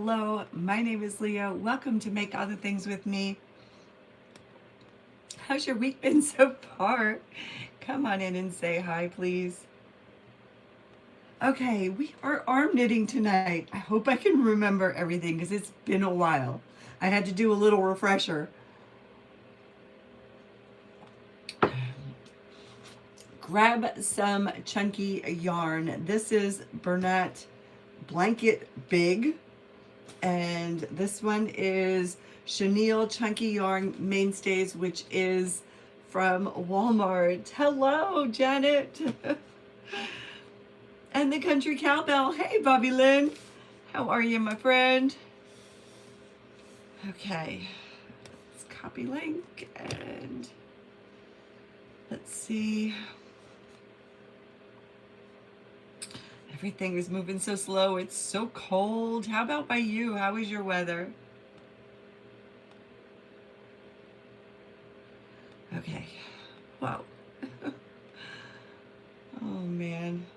Hello, my name is Leah. Welcome to Make All the Things with me. How's your week been so far? Come on in and say hi, please. Okay, we are arm knitting tonight. I hope I can remember everything because it's been a while. I had to do a little refresher. Grab some chunky yarn. This is Bernat Blanket Big. And this one is Chenille Chunky Yarn Mainstays, which is from Walmart. Hello, Janet. And the Country Cowbell. Hey, Bobby Lynn. How are you, my friend? Okay, let's copy link and let's see. Everything is moving so slow. It's so cold. How about by you? How is your weather? Okay. Wow. Oh, man.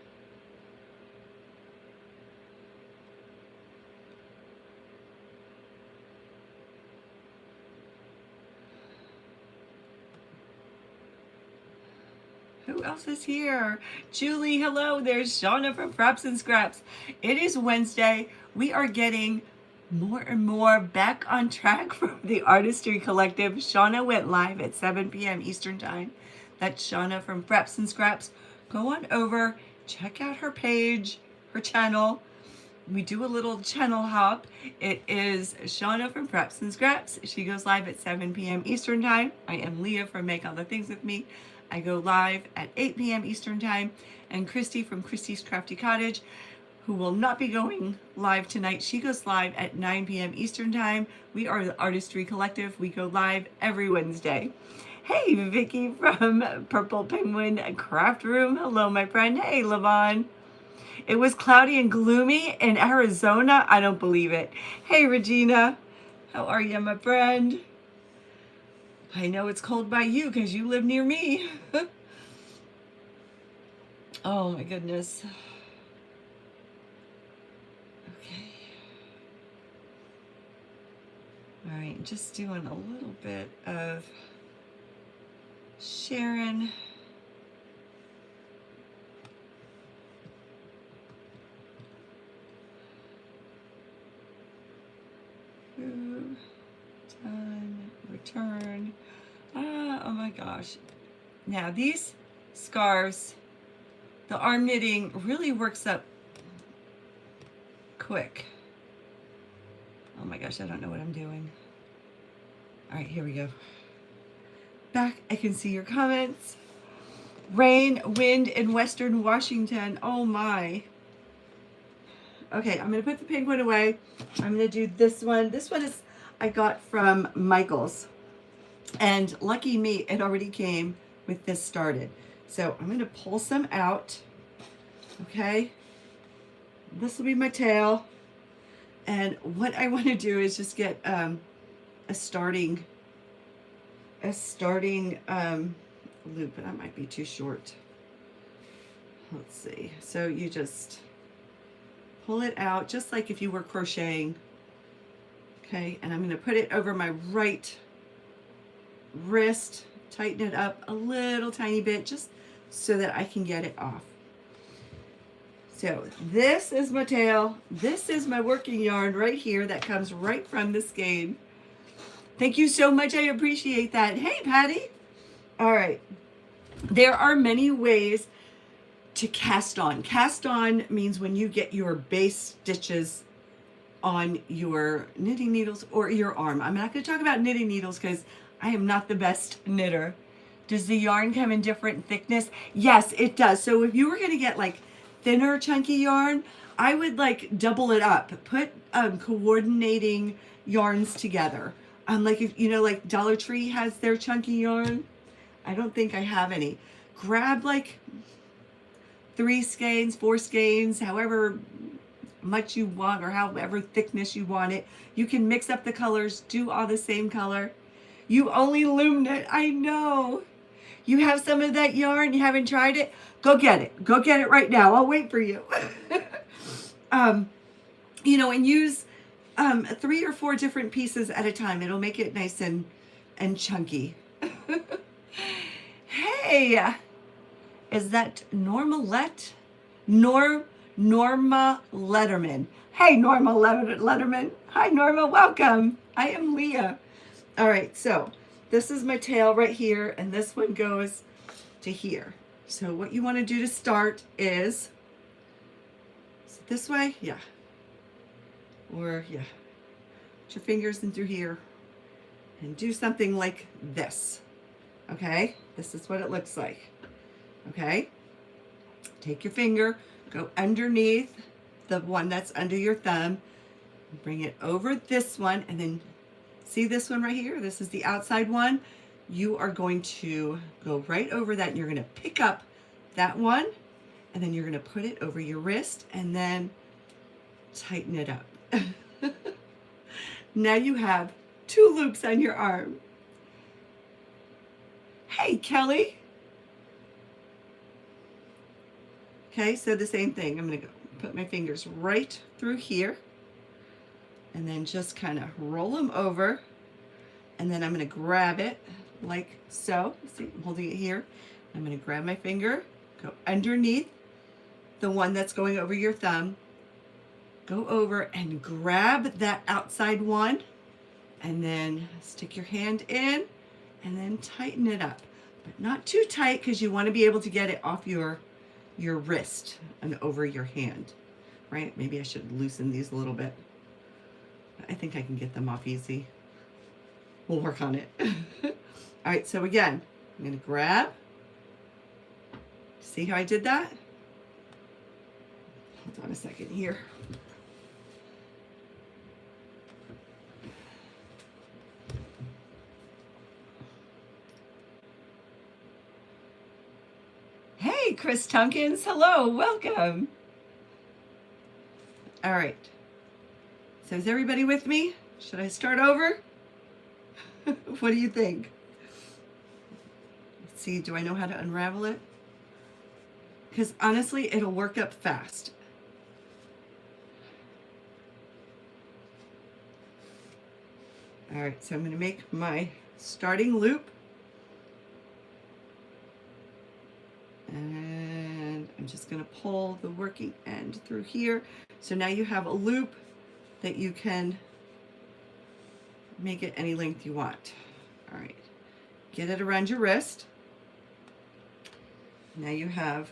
Who else is here? Julie, hello. There's Shauna from Fraps and Scraps. It is Wednesday. We are getting more and more back on track from the Artistry Collective. Shauna went live at 7 p.m. Eastern Time. That's Shauna from Fraps and Scraps. Go on over, check out her page, her channel. We do a little channel hop. It is Shauna from Fraps and Scraps. She goes live at 7 p.m. Eastern Time. I am Leah from Make All the Things with Me. I go live at 8 p.m. Eastern Time. And Christy from Christy's Crafty Cottage, who will not be going live tonight. She goes live at 9 p.m. Eastern Time. We are the Artistry Collective. We go live every Wednesday. Hey, Vicky from Purple Penguin Craft Room. Hello, my friend. Hey, Levon. It was cloudy and gloomy in Arizona. I don't believe it. Hey, Regina. How are you, my friend? I know it's cold by you because you live near me. Oh, my goodness. Okay. All right, just doing a little bit of sharing. Done, return. Oh my gosh. Now these scarves, the arm knitting really works up quick. Oh my gosh, I don't know what I'm doing. All right, here we go. Back, I can see your comments. Rain, wind in Western Washington. Oh my. Okay, I'm gonna put the pink one away. I'm gonna do this one. This one is, I got from Michael's. And lucky me, it already came with this started. So I'm gonna pull some out, okay? This will be my tail. And what I wanna do is just get a starting loop, but that might be too short. Let's see, so you just pull it out, just like if you were crocheting, okay? And I'm gonna put it over my right wrist, tighten it up a little tiny bit just so that I can get it off. So this is my tail. This is my working yarn right here that comes right from the skein. Thank you so much. I appreciate that. Hey, Patty. All right. There are many ways to cast on. Cast on means when you get your base stitches on your knitting needles or your arm. I'm not going to talk about knitting needles because I am not the best knitter. Does the yarn come in different thickness? Yes, it does. So if you were going to get like thinner chunky yarn, I would like double it up. Put coordinating yarns together. Like if you know, like Dollar Tree has their chunky yarn. I don't think I have any. Grab like 3 skeins, 4 skeins, however much you want or however thickness you want it. You can mix up the colors, do all the same color. You only loomed it. I know. You have some of that yarn, you haven't tried it? Go get it. Go get it right now. I'll wait for you. You know, and use 3 or 4 different pieces at a time. It'll make it nice and chunky. Hey, is that Norma Letterman? Hey, Norma Letterman. Hi, Norma. Welcome. I am Leah. All right, so this is my tail right here, and this one goes to here. So what you want to do to start is this way, yeah. Or, yeah. Put your fingers in through here and do something like this. Okay? This is what it looks like. Okay? Take your finger, go underneath the one that's under your thumb, bring it over this one, and then see this one right here? This is the outside one. You are going to go right over that, and you're going to pick up that one, and then you're going to put it over your wrist, and then tighten it up. Now you have 2 loops on your arm. Hey, Kelly. Okay, so the same thing. I'm going to go put my fingers right through here, and then just kind of roll them over, and then I'm going to grab it like so. See, I'm holding it here. I'm going to grab my finger, go underneath the one that's going over your thumb, go over and grab that outside one, and then stick your hand in, and then tighten it up, but not too tight, because you want to be able to get it off your wrist and over your hand, right? Maybe I should loosen these a little bit. I think I can get them off easy. We'll work on it. All right, so again, I'm going to grab. See how I did that? Hold on a second here. Hey, Chris Tompkins. Hello, welcome. All right. So is everybody with me? Should I start over? What do you think? Let's see, do I know how to unravel it? Because honestly, it'll work up fast. All right, so I'm going to make my starting loop. And I'm just going to pull the working end through here. So now you have a loop that you can make it any length you want. All right, get it around your wrist. Now you have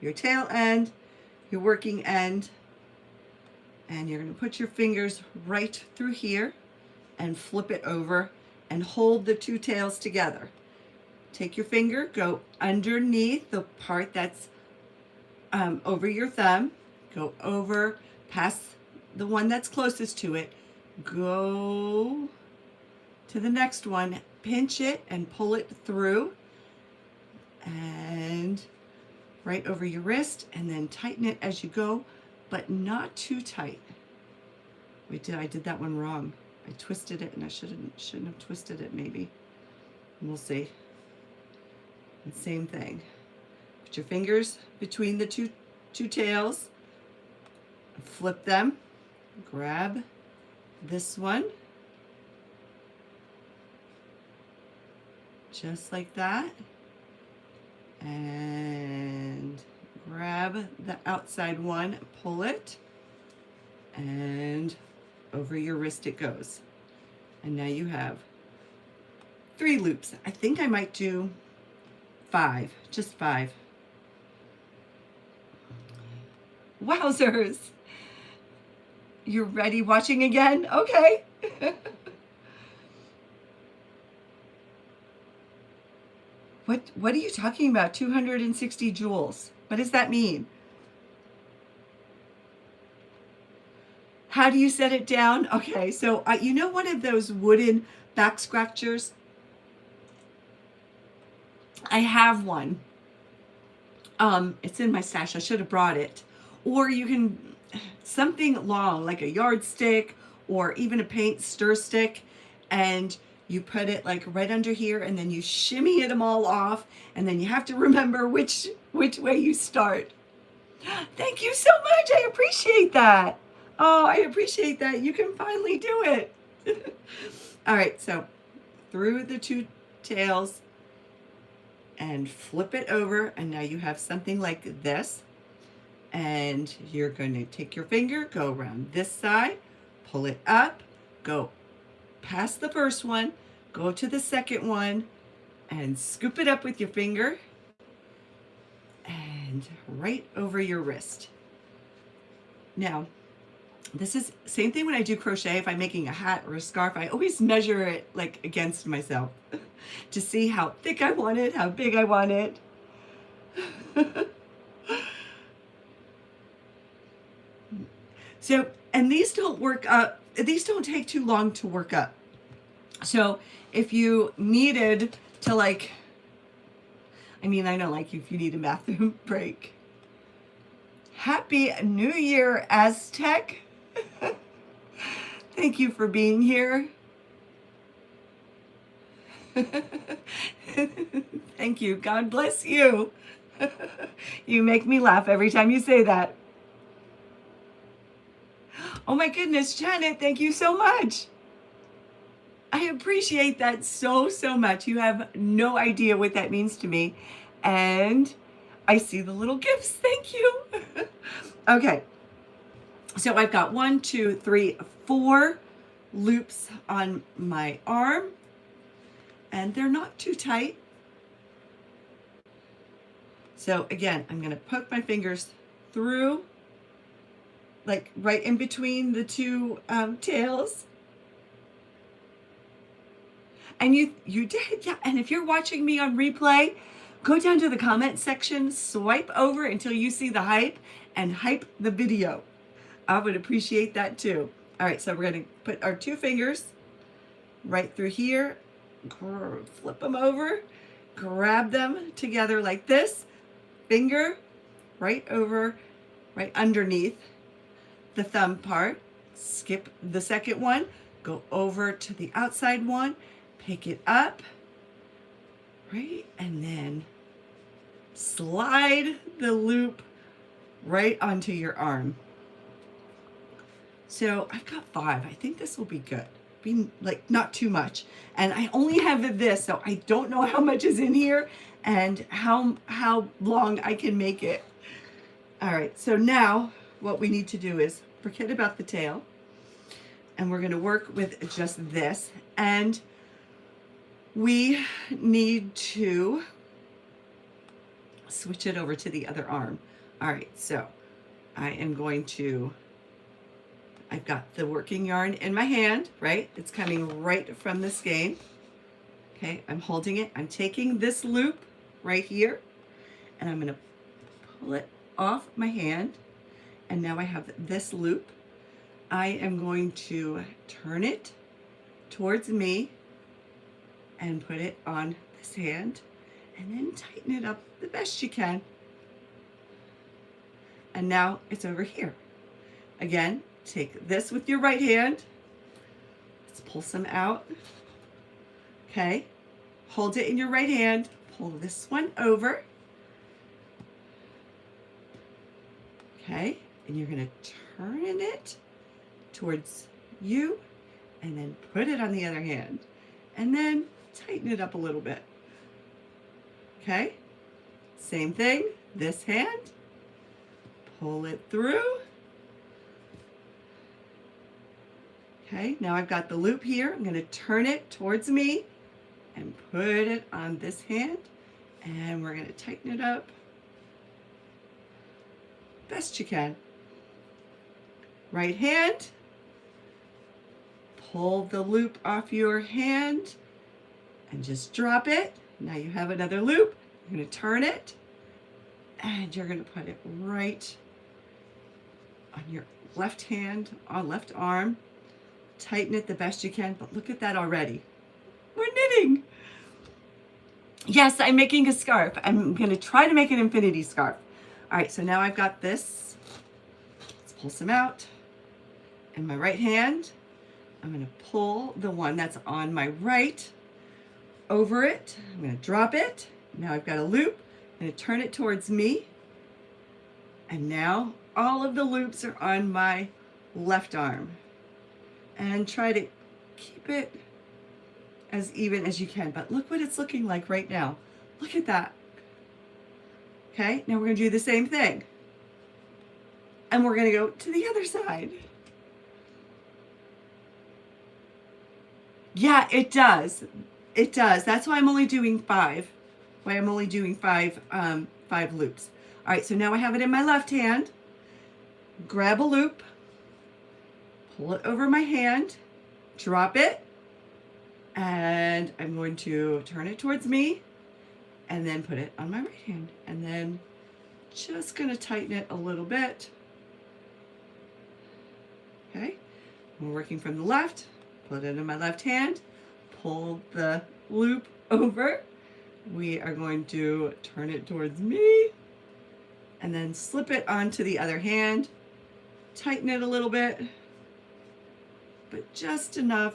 your tail end, your working end, and you're going to put your fingers right through here and flip it over and hold the 2 tails together. Take your finger, go underneath the part that's over your thumb, go over past the one that's closest to it, go to the next one, pinch it and pull it through, and right over your wrist, and then tighten it as you go, but not too tight. Wait, I did that one wrong. I twisted it, and I shouldn't have twisted it maybe. We'll see. And same thing. Put your fingers between the two tails, flip them, grab this one, just like that, and grab the outside one, pull it, and over your wrist it goes. And now you have 3 loops. I think I might do 5, just 5. Wowzers! You're ready watching again? Okay. What are you talking about? 260 joules. What does that mean? How do you set it down? Okay, so you know one of those wooden back scratchers? I have one. It's in my stash. I should have brought it. Or you can, something long, like a yardstick or even a paint stir stick, and you put it like right under here, and then you shimmy them all off, and then you have to remember which way you start. Thank you so much. I appreciate that. Oh, I appreciate that. You can finally do it. All right, so through the two tails and flip it over, and now you have something like this. And you're going to take your finger, go around this side, pull it up, go past the first one, go to the second one, and scoop it up with your finger and right over your wrist. Now, this is same thing when I do crochet. If I'm making a hat or a scarf, I always measure it like against myself to see how thick I want it, how big I want it. So, and these don't work up, these don't take too long to work up. So if you needed to like, I mean, I know like if you need a bathroom break. Happy New Year, Aztec. Thank you for being here. Thank you. God bless you. You make me laugh every time you say that. Oh my goodness, Janet, thank you so much. I appreciate that so, so much. You have no idea what that means to me. And I see the little gifts. Thank you. Okay. So I've got 1, 2, 3, 4 loops on my arm, and they're not too tight. So again, I'm going to poke my fingers through, like right in between the two tails. And you did, yeah. And if you're watching me on replay, go down to the comment section, swipe over until you see the hype, and hype the video. I would appreciate that too. All right, so we're going to put our 2 fingers right through here, flip them over, grab them together like this, finger right over, right underneath the thumb part, skip the second one, go over to the outside one, pick it up, right, and then slide the loop right onto your arm. So I've got 5. I think this will be good. Be like not too much. And I only have this, so I don't know how much is in here and how long I can make it. All right, so now what we need to do is forget about the tail, and we're going to work with just this, and we need to switch it over to the other arm. All right, so I am going to, I've got the working yarn in my hand, right? It's coming right from the skein. Okay, I'm holding it. I'm taking this loop right here, and I'm going to pull it off my hand. And now I have this loop. I am going to turn it towards me and put it on this hand, and then tighten it up the best you can. And now it's over here. Again, take this with your right hand. Let's pull some out. Okay, hold it in your right hand, pull this one over. Okay, and you're going to turn it towards you and then put it on the other hand and then tighten it up a little bit. Okay, same thing, this hand, pull it through. Okay, now I've got the loop here. I'm going to turn it towards me and put it on this hand, and we're going to tighten it up best you can. Right hand, pull the loop off your hand and just drop it. Now you have another loop. You're going to turn it, and you're going to put it right on your left hand, on left arm. Tighten it the best you can, but look at that already. We're knitting. Yes, I'm making a scarf. I'm going to try to make an infinity scarf. All right, so now I've got this. Let's pull some out. In my right hand, I'm going to pull the one that's on my right over it. I'm going to drop it. Now I've got a loop. I'm going to turn it towards me. And now all of the loops are on my left arm. And try to keep it as even as you can. But look what it's looking like right now. Look at that. Okay, now we're going to do the same thing. And we're going to go to the other side. Yeah, it does. It does. That's why I'm only doing 5. Why I'm only doing 5 loops. All right, so now I have it in my left hand. Grab a loop, pull it over my hand, drop it, and I'm going to turn it towards me and then put it on my right hand. And then just going to tighten it a little bit. Okay, we're working from the left, put it in my left hand, pull the loop over. We are going to turn it towards me and then slip it onto the other hand. Tighten it a little bit, but just enough.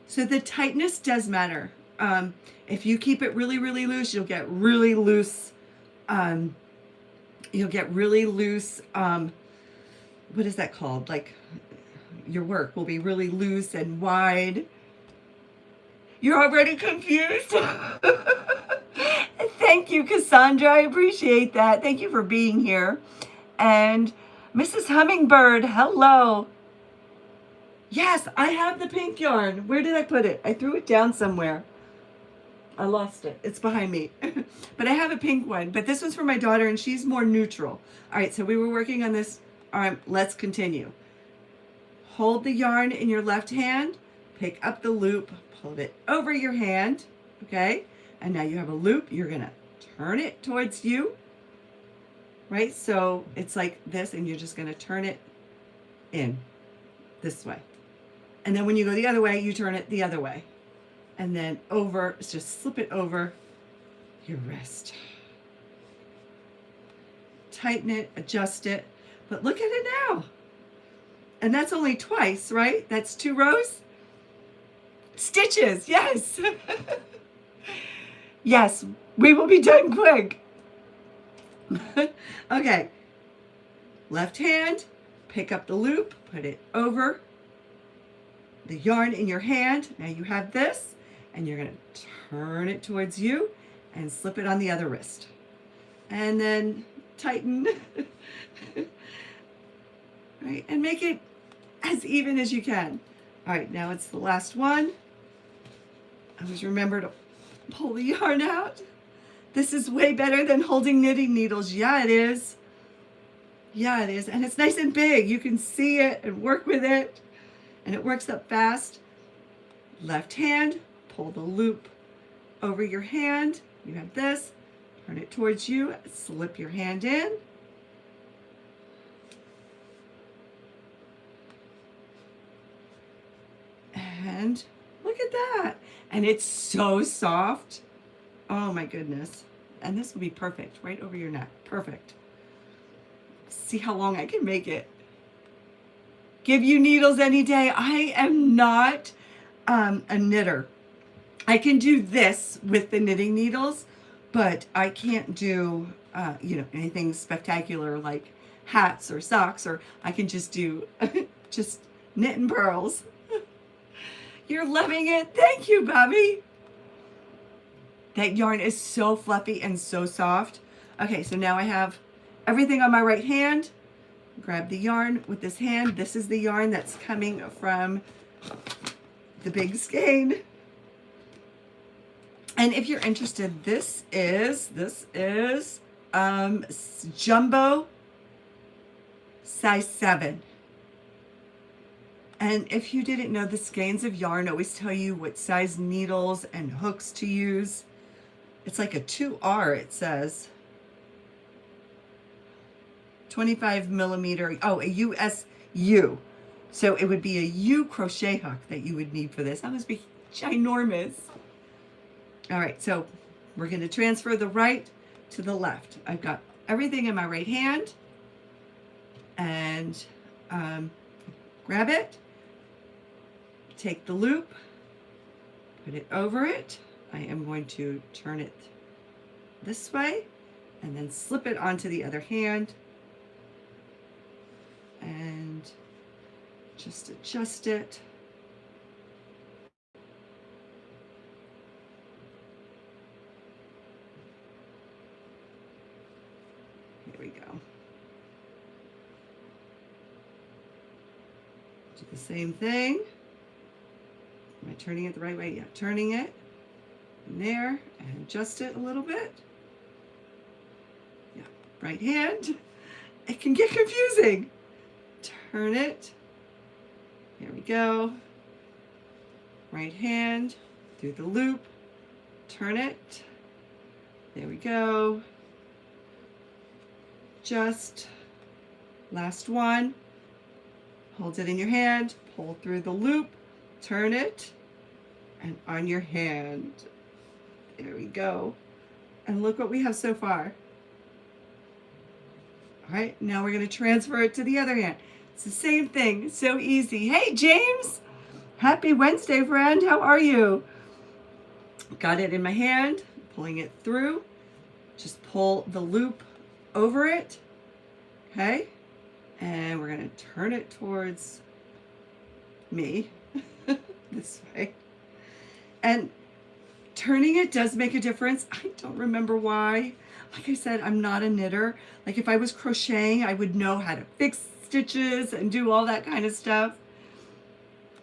So the tightness does matter. If you keep it really, really loose, you'll get really loose. What is that called? Like your work will be really loose and wide. You're already confused? Thank you, Cassandra. I appreciate that. Thank you for being here. And Mrs. Hummingbird, hello. Yes, I have the pink yarn. Where did I put it? I threw it down somewhere. I lost it. It's behind me. But I have a pink one. But this one's for my daughter, and she's more neutral. All right, so we were working on this arm. Let's continue. Hold the yarn in your left hand. Pick up the loop. Pull it over your hand. Okay? And now you have a loop. You're going to turn it towards you. Right? So it's like this, and you're just going to turn it in this way. And then when you go the other way, you turn it the other way. And then over, just slip it over your wrist. Tighten it, adjust it. But look at it now. And that's only twice, right? That's 2 rows. Stitches, yes. Yes, we will be done quick. Okay, left hand, pick up the loop, put it over the yarn in your hand. Now you have this, and you're going to turn it towards you and slip it on the other wrist. And then tighten. Right, and make it as even as you can. All right, now it's the last one. Always remember to pull the yarn out. This is way better than holding knitting needles. Yeah, it is. Yeah, it is. And it's nice and big. You can see it and work with it. And it works up fast. Left hand, pull the loop over your hand. You have this. Turn it towards you. Slip your hand in. And look at that. And it's so soft. Oh my goodness. And this will be perfect right over your neck. Perfect. See how long I can make it. Give you needles any day. I am not a knitter. I can do this with the knitting needles, but I can't do anything spectacular like hats or socks, or I can just do just knit and pearls. You're loving it. Thank you, Bobby. That yarn is so fluffy and so soft. Okay, so now I have everything on my right hand. Grab the yarn with this hand. This is the yarn that's coming from the big skein. And if you're interested, this is jumbo size 7. And if you didn't know, the skeins of yarn always tell you what size needles and hooks to use. It's like a 2R, it says. 25 millimeter, oh, a USU. So it would be a U crochet hook that you would need for this. That must be ginormous. All right, so we're going to transfer the right to the left. I've got everything in my right hand. And grab it. Take the loop. Put it over it. I am going to turn it this way and then slip it onto the other hand. And Just adjust it. Here we go. Do the same thing. Am I turning it the right way? Yeah, turning it in there and adjust it a little bit. Yeah, right hand. It can get confusing. Turn it. There we go. Right hand through the loop. Turn it. There we go. Just last one. Hold it in your hand. Pull through the loop. Turn it. And on your hand. There we go. And look what we have so far. All right, now we're going to transfer it to the other hand. It's the same thing. So easy. Hey, James. Happy Wednesday, friend. How are you? Got it in my hand. Pulling it through. Just pull the loop over it. Okay. And we're going to turn it towards me. This way. And turning it does make a difference. I don't remember why. Like I said, I'm not a knitter. Like if I was crocheting, I would know how to fix stitches and do all that kind of stuff.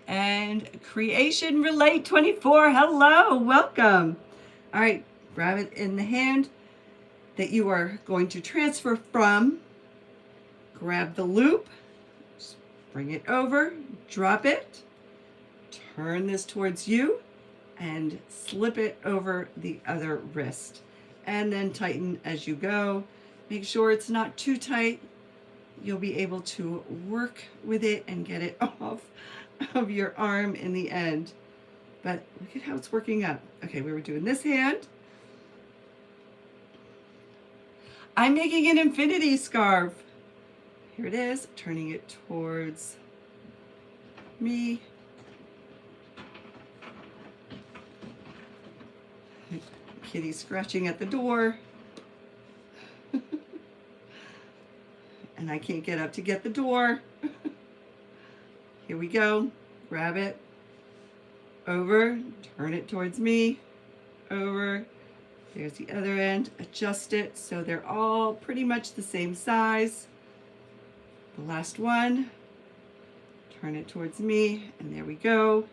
And Creation Relate 24, hello, welcome. All right, grab it in the hand that you are going to transfer from. Grab the loop, just bring it over, drop it, turn this towards you, and slip it over the other wrist. And then tighten as you go. Make sure it's not too tight. You'll be able to work with it and get it off of your arm in the end. But look at how it's working up. Okay, we were doing this hand. I'm making an infinity scarf. Here it is, turning it towards me. Kitty scratching at the door. And I can't get up to get the door. Here we go. Grab it. Over. Turn it towards me. Over. There's the other end. Adjust it so they're all pretty much the same size. The last one. Turn it towards me. And there we go.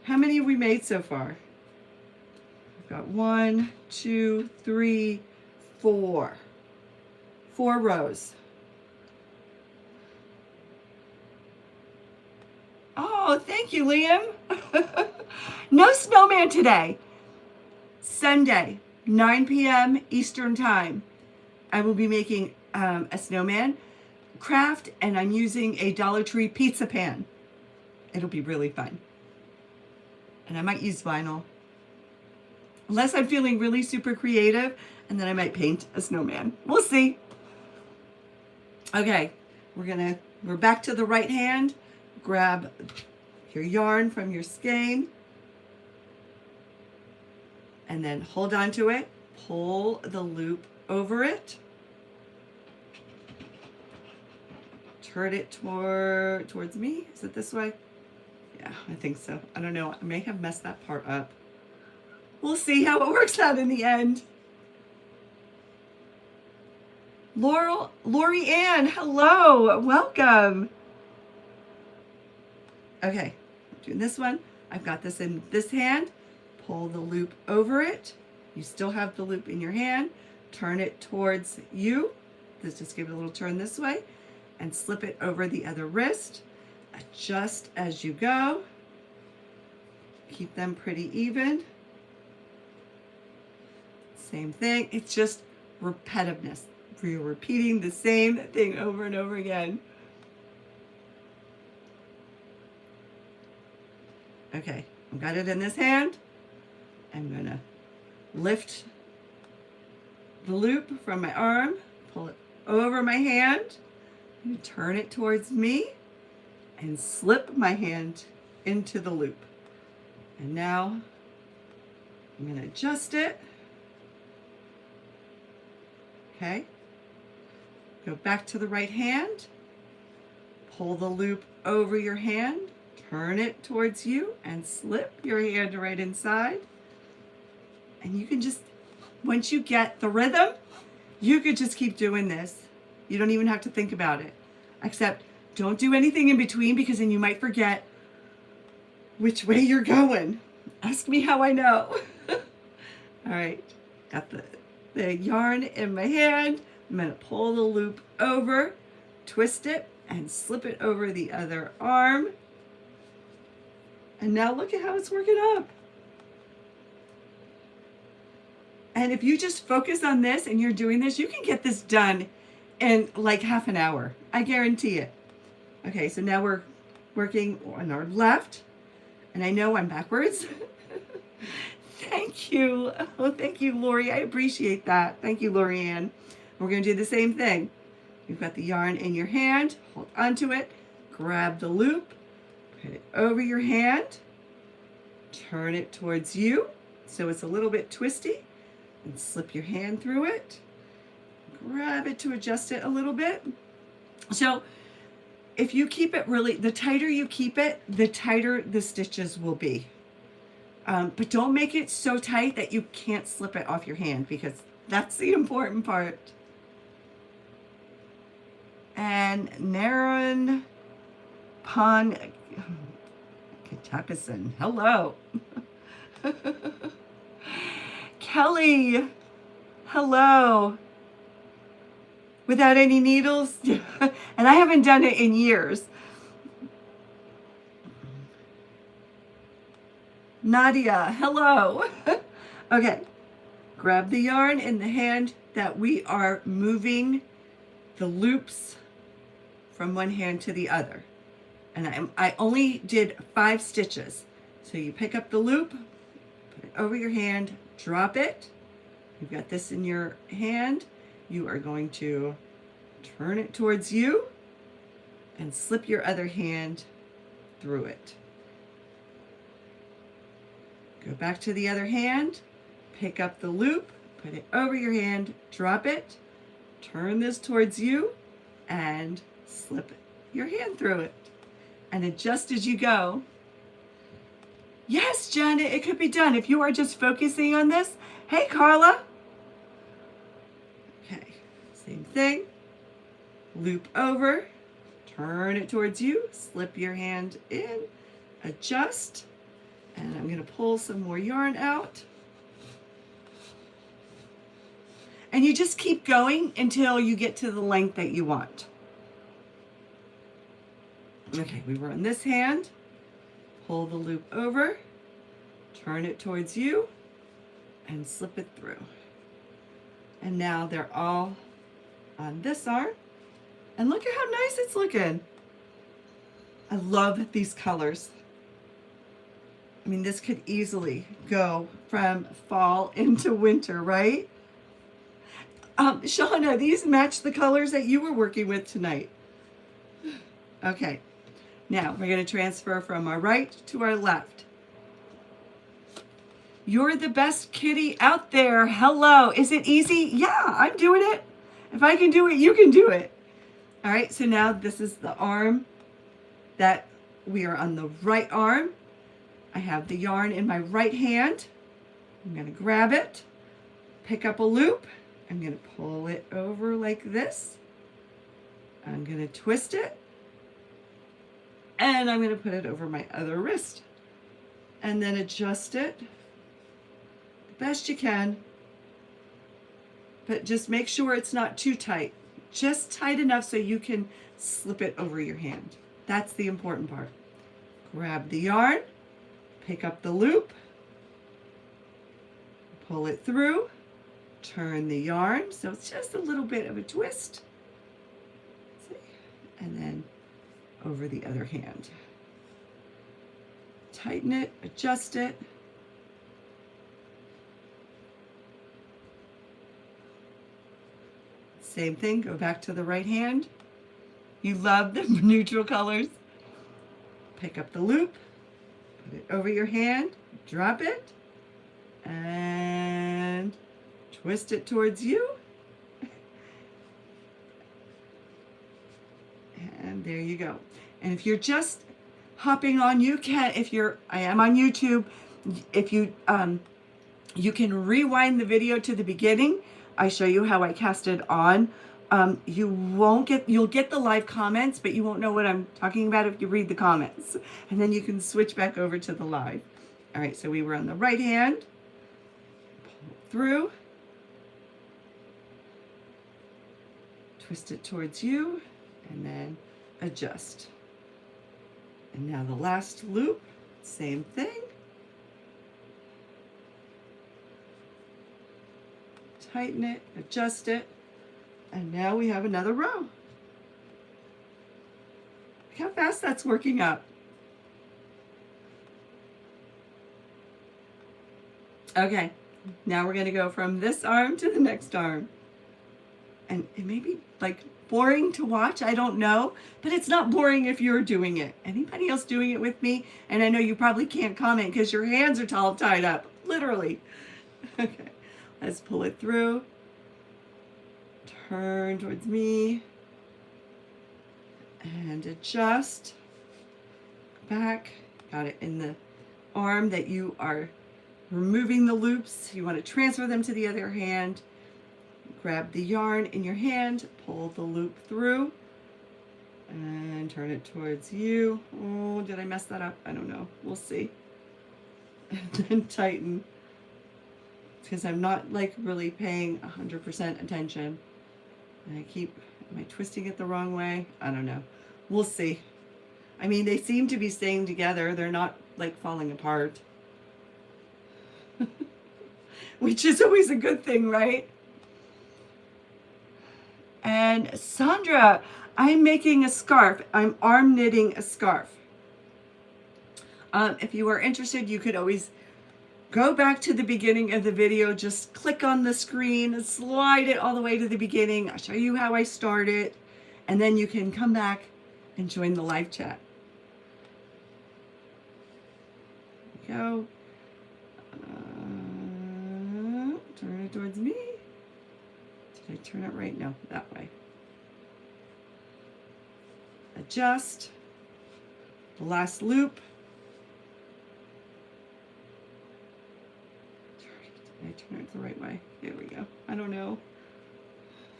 How many have we made so far? Got 1, 2, 3, 4. 4 rows. Oh, thank you, Liam. No snowman today. Sunday, 9 p.m. Eastern Time. I will be making a snowman craft, and I'm using a Dollar Tree pizza pan. It'll be really fun. And I might use vinyl. Unless I'm feeling really super creative, and then I might paint a snowman. We'll see. Okay, we're back to the right hand. Grab your yarn from your skein. And then hold on to it. Pull the loop over it. Turn it towards me. Is it this way? Yeah, I think so. I don't know. I may have messed that part up. We'll see how it works out in the end. Lori Ann, hello, welcome. Okay, doing this one. I've got this in this hand. Pull the loop over it. You still have the loop in your hand. Turn it towards you. Just give it a little turn this way and slip it over the other wrist. Adjust as you go. Keep them pretty even. Same thing. It's just repetitiveness. You're repeating the same thing over and over again. Okay, I've got it in this hand. I'm gonna lift the loop from my arm, pull it over my hand, and turn it towards me, and slip my hand into the loop. And now I'm gonna adjust it. Okay, go back to the right hand, pull the loop over your hand, turn it towards you, and slip your hand right inside. And you can just, once you get the rhythm, you could just keep doing this. You don't even have to think about it. Except don't do anything in between, because then you might forget which way you're going. Ask me how I know. All right, got the yarn in my hand. I'm gonna pull the loop over, twist it, and slip it over the other arm. And now look at how it's working up. And if you just focus on this and you're doing this, you can get this done in like half an hour. I guarantee it. Okay, so now we're working on our left. And I know I'm backwards. Thank you. Oh, thank you, Lori. I appreciate that. Thank you, Lorianne. We're going to do the same thing. You've got the yarn in your hand. Hold onto it. Grab the loop. Put it over your hand. Turn it towards you so it's a little bit twisty. And slip your hand through it. Grab it to adjust it a little bit. So if you keep it really, the tighter you keep it, the tighter the stitches will be. But don't make it so tight that you can't slip it off your hand, because that's the important part. And Naren Pon Katakison, hello. Kelly, hello. Without any needles? And I haven't done it in years. Nadia, hello. Okay, grab the yarn in the hand that we are moving the loops from one hand to the other. And I only did 5 stitches. So you pick up the loop, put it over your hand, drop it. You've got this in your hand. You are going to turn it towards you and slip your other hand through it. Go back to the other hand, pick up the loop, put it over your hand, drop it, turn this towards you, and slip your hand through it. And adjust as you go. Yes, Janet, it could be done if you are just focusing on this. Hey, Carla. Okay, same thing. Loop over, turn it towards you, slip your hand in, adjust, and I'm going to pull some more yarn out. And you just keep going until you get to the length that you want. Okay, we were on this hand, pull the loop over, turn it towards you, and slip it through. And now they're all on this arm. And look at how nice it's looking. I love these colors. I mean, this could easily go from fall into winter, right? Shauna, these match the colors that you were working with tonight. Okay, now we're going to transfer from our right to our left. You're the best kitty out there. Hello. Is it easy? Yeah, I'm doing it. If I can do it, you can do it. All right, so now this is the arm that we are on the right arm. I have the yarn in my right hand. I'm going to grab it, pick up a loop. I'm going to pull it over like this. I'm going to twist it. And I'm going to put it over my other wrist. And then adjust it the best you can. But just make sure it's not too tight. Just tight enough so you can slip it over your hand. That's the important part. Grab the yarn, pick up the loop, pull it through, turn the yarn. So it's just a little bit of a twist. See? And then over the other hand. Tighten it, adjust it. Same thing, go back to the right hand. You love the neutral colors. Pick up the loop, put it over your hand, drop it, and twist it towards you. And there you go. And if you're just hopping on, you can, I am on YouTube, if you, you can rewind the video to the beginning. I show you how I cast it on. You'll get the live comments, but you won't know what I'm talking about if you read the comments. And then you can switch back over to the live. All right, so we were on the right hand, pull through, twist it towards you, and then adjust. And now the last loop, same thing. Tighten it, adjust it, and now we have another row. Look how fast that's working up. Okay, now we're gonna go from this arm to the next arm. And it may be like boring to watch, I don't know, but it's not boring if you're doing it. Anybody else doing it with me? And I know you probably can't comment because your hands are all tied up, literally. Okay, let's pull it through. Turn towards me. And adjust. Back. Got it in the arm that you are removing the loops. You want to transfer them to the other hand. Grab the yarn in your hand, pull the loop through, and turn it towards you. Oh, did I mess that up? I don't know. We'll see. And then tighten, because I'm not like really paying 100% attention. And am I twisting it the wrong way? I don't know. We'll see. I mean, they seem to be staying together. They're not like falling apart. Which is always a good thing, right? And Sandra, I'm making a scarf. I'm arm knitting a scarf. If you are interested, you could always go back to the beginning of the video. Just click on the screen, slide it all the way to the beginning. I'll show you how I start it. And then you can come back and join the live chat. There we go. Turn it towards me. Did I turn it right? No, that way. Adjust. The last loop. Did I turn it the right way? There we go. I don't know.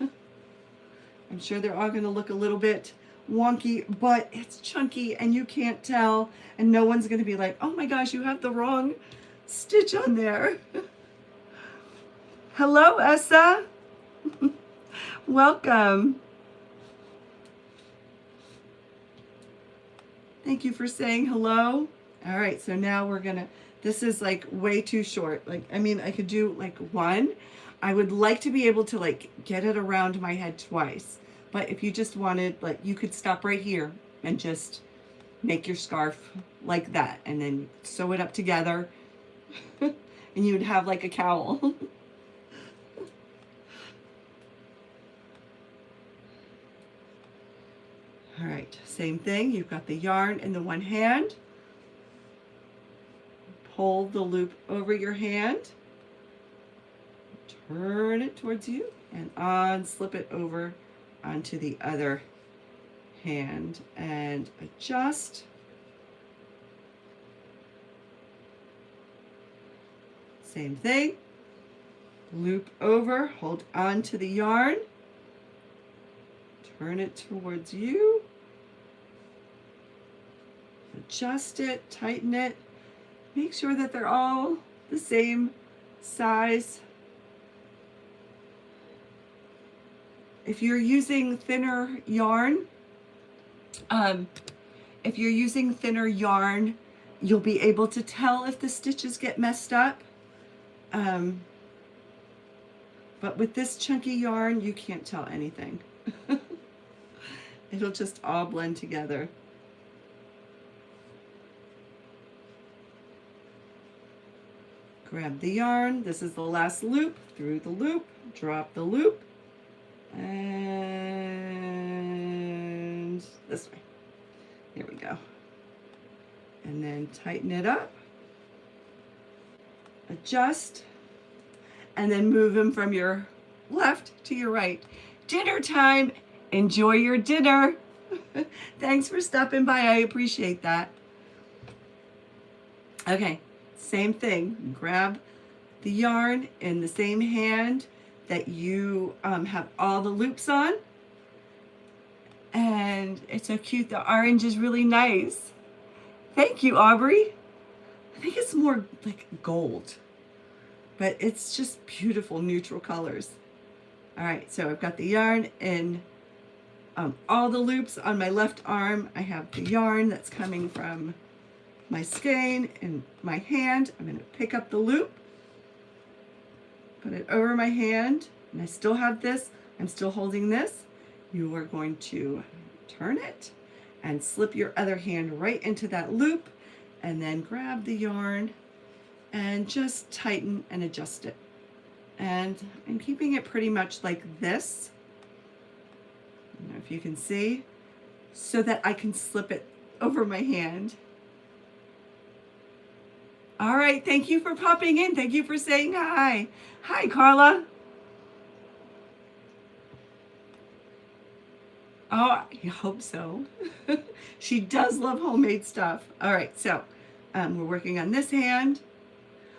I'm sure they're all going to look a little bit wonky, but it's chunky and you can't tell, and no one's going to be like, oh my gosh, you have the wrong stitch on there. Hello, Essa. Welcome. Thank you for saying hello. All right, so now we're gonna, this is like way too short. Like, I mean, I could do like one. I would like to be able to like get it around my head twice. But if you just wanted, like, you could stop right here and just make your scarf like that and then sew it up together and you would have like a cowl. All right, same thing. You've got the yarn in the one hand. Pull the loop over your hand. Turn it towards you and slip it over onto the other hand and adjust. Same thing. Loop over, hold on to the yarn. Turn it towards you. Adjust it, tighten it. Make sure that they're all the same size. If you're using thinner yarn, you'll be able to tell if the stitches get messed up. But with this chunky yarn, you can't tell anything. It'll just all blend together. Grab the yarn. This is the last loop. Through the loop, drop the loop, and this way. Here we go. And then tighten it up. Adjust. And then move them from your left to your right. Dinner time. Enjoy your dinner. Thanks for stopping by. I appreciate that. Okay, same thing. Grab the yarn in the same hand that you have all the loops on. And it's so cute. The orange is really nice. Thank you, Aubrey. I think it's more like gold, but it's just beautiful neutral colors. All right, so I've got the yarn in all the loops on my left arm. I have the yarn that's coming from my skein in my hand. I'm going to pick up the loop, put it over my hand, and I still have this. I'm still holding this. You are going to turn it and slip your other hand right into that loop, and then grab the yarn and just tighten and adjust it. And I'm keeping it pretty much like this. I don't know if you can see, so that I can slip it over my hand. All right, thank you for popping in. Thank you for saying hi. Hi, Carla. Oh, I hope so. She does love homemade stuff. All right, so we're working on this hand.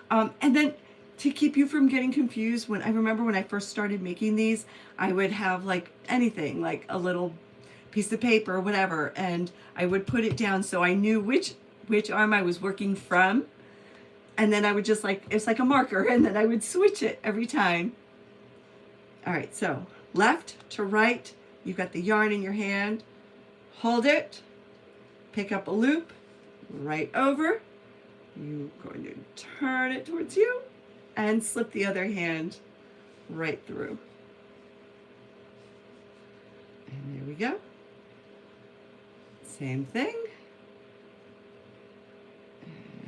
And then to keep you from getting confused, I remember when I first started making these, I would have like anything, like a little piece of paper or whatever, and I would put it down so I knew which arm I was working from. And then I would just it's like a marker, and then I would switch it every time. All right, so left to right, you've got the yarn in your hand, hold it, pick up a loop, right over, you're going to turn it towards you, and slip the other hand right through. And there we go. Same thing.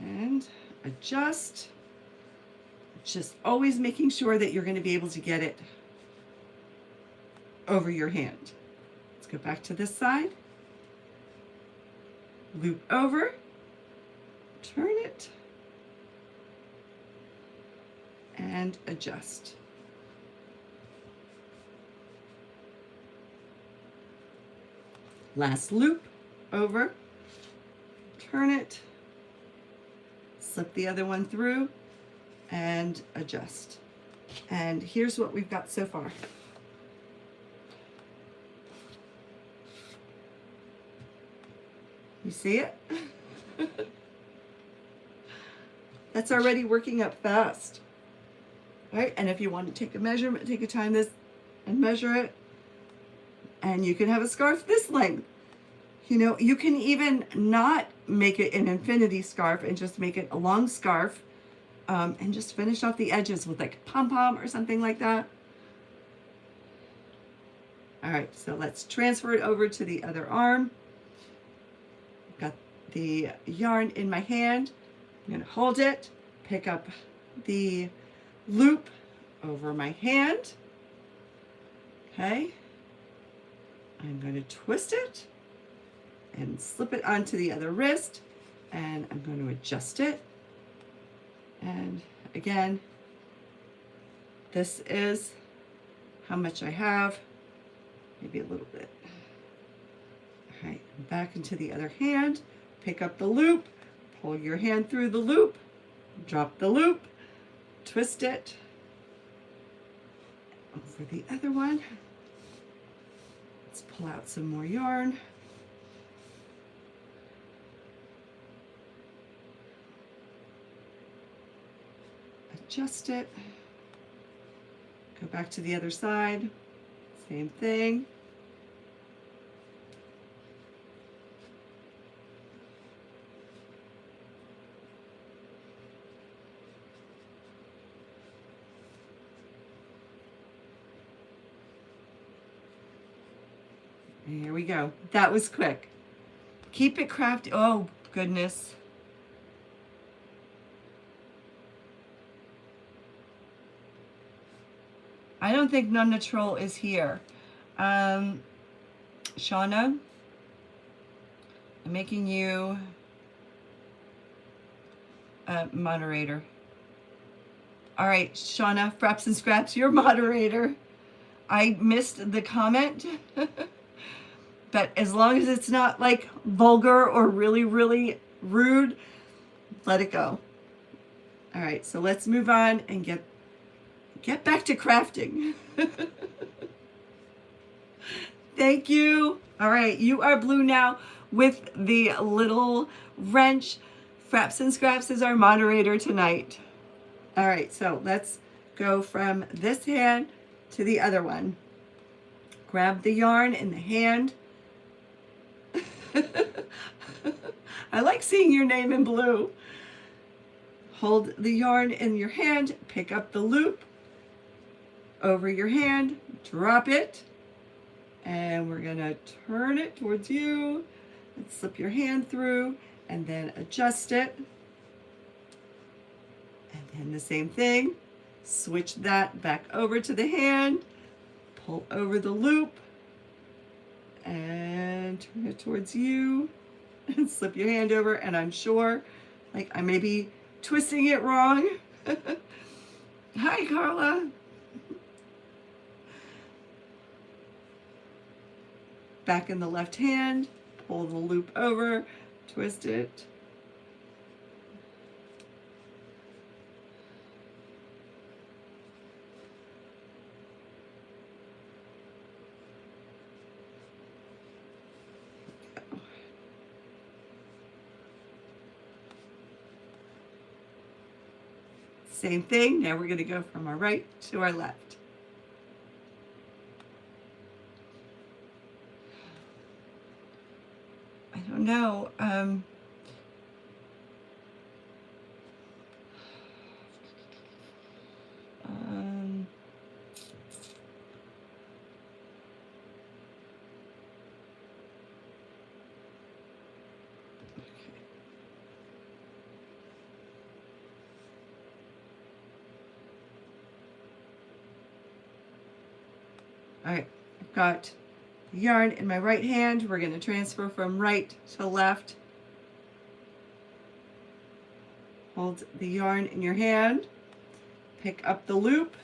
And adjust. Just always making sure that you're going to be able to get it over your hand. Let's go back to this side. Loop over. Turn it. And adjust. Last loop over, turn it, slip the other one through, and adjust. And here's what we've got so far. You see it? That's already working up fast. All right, and if you want to take a measurement, take a time this and measure it, and you can have a scarf this length. You know, you can even not make it an infinity scarf and just make it a long scarf, and just finish off the edges with like a pom-pom or something like that. All right, so let's transfer it over to the other arm. I've got the yarn in my hand. I'm going to hold it, pick up the loop over my hand. Okay. I'm going to twist it and slip it onto the other wrist, and I'm going to adjust it. And again, this is how much I have, maybe a little bit. All right, back into the other hand, pick up the loop, pull your hand through the loop, drop the loop, twist it over the other one. Let's pull out some more yarn. Adjust it. Go back to the other side. Same thing. Here we go. That was quick. Keep it crafty. Oh, goodness. I don't think Nonna Troll is here. Shauna, I'm making you a moderator. All right, Shauna, Fraps and Scraps, you're moderator. I missed the comment. but as long as it's not like vulgar or really, really rude, let it go. All right, so let's move on and get back to crafting. Thank you. All right, you are blue now with the little wrench. Fraps and Scraps is our moderator tonight. All right, so let's go from this hand to the other one. Grab the yarn in the hand. I like seeing your name in blue. Hold the yarn in your hand, pick up the loop over your hand, drop it, and we're gonna turn it towards you and slip your hand through and then adjust it. And then the same thing, switch that back over to the hand, pull over the loop and turn it towards you and slip your hand over. And I'm sure, like, I may be twisting it wrong. Hi, Carla. Back in the left hand, pull the loop over, twist it. Same thing, now we're going to go from our right to our left. I don't know. All right, I've got the yarn in my right hand. We're going to transfer from right to left. Hold the yarn in your hand, pick up the loop,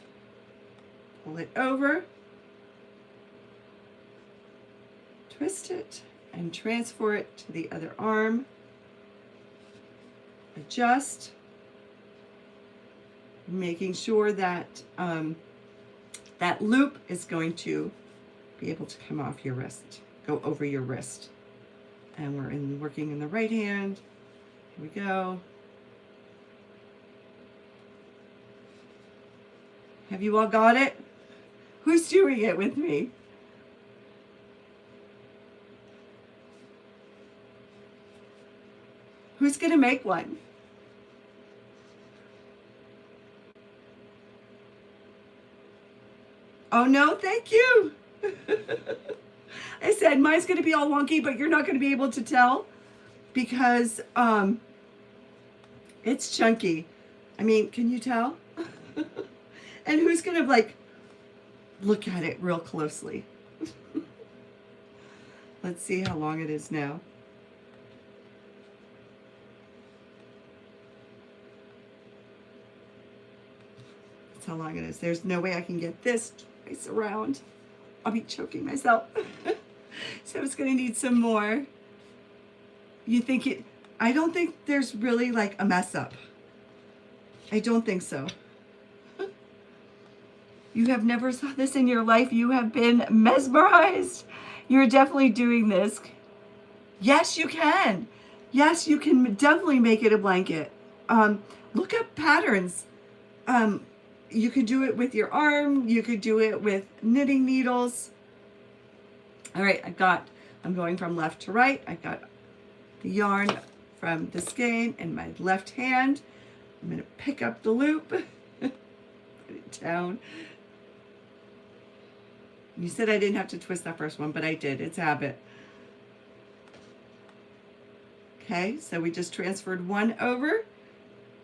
pull it over, twist it, and transfer it to the other arm. Adjust, making sure that that loop is going to be able to come off your wrist, go over your wrist. And we're working in the right hand. Here we go. Have you all got it? Who's doing it with me? Who's gonna make one? Oh no, thank you. I said mine's gonna be all wonky, but you're not gonna be able to tell because it's chunky. I mean, can you tell? And who's gonna like look at it real closely? Let's see how long it is now. That's how long it is. There's no way I can get this twice around. I'll be choking myself. So it's gonna need some more. You think it, I don't think there's really like a mess up. I don't think so. You have never saw this in your life. You have been mesmerized. You're definitely doing this. Yes, you can. Yes, you can definitely make it a blanket. Look up patterns. You could do it with your arm. You could do it with knitting needles. All right, I'm going from left to right. I've got the yarn from the skein in my left hand. I'm going to pick up the loop, put it down. You said I didn't have to twist that first one, but I did. It's habit. Okay, so we just transferred one over.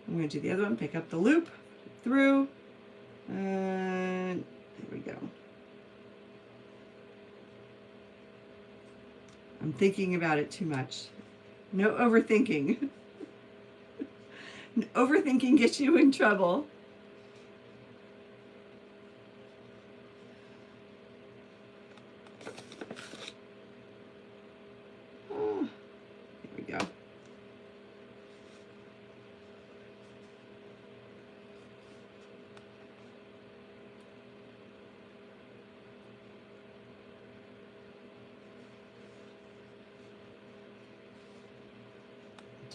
I'm going to do the other one, pick up the loop, through, and there we go. I'm thinking about it too much. No overthinking. Overthinking gets you in trouble.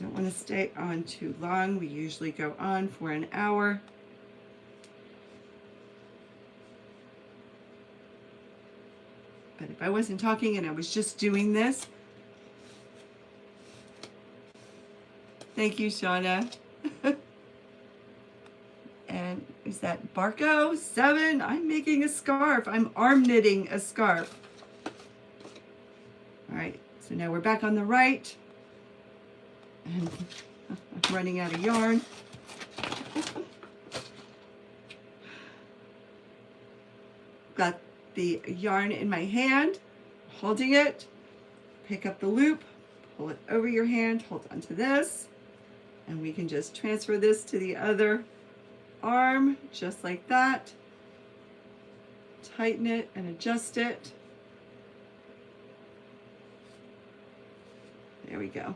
Don't want to stay on too long. We usually go on for an hour. But if I wasn't talking and I was just doing this, thank you, Shauna. And is that Barco 7? I'm making a scarf. I'm arm knitting a scarf. All right, so now we're back on the right. And I'm running out of yarn. Got the yarn in my hand, holding it. Pick up the loop, pull it over your hand, hold onto this, and we can just transfer this to the other arm, just like that. Tighten it and adjust it. There we go.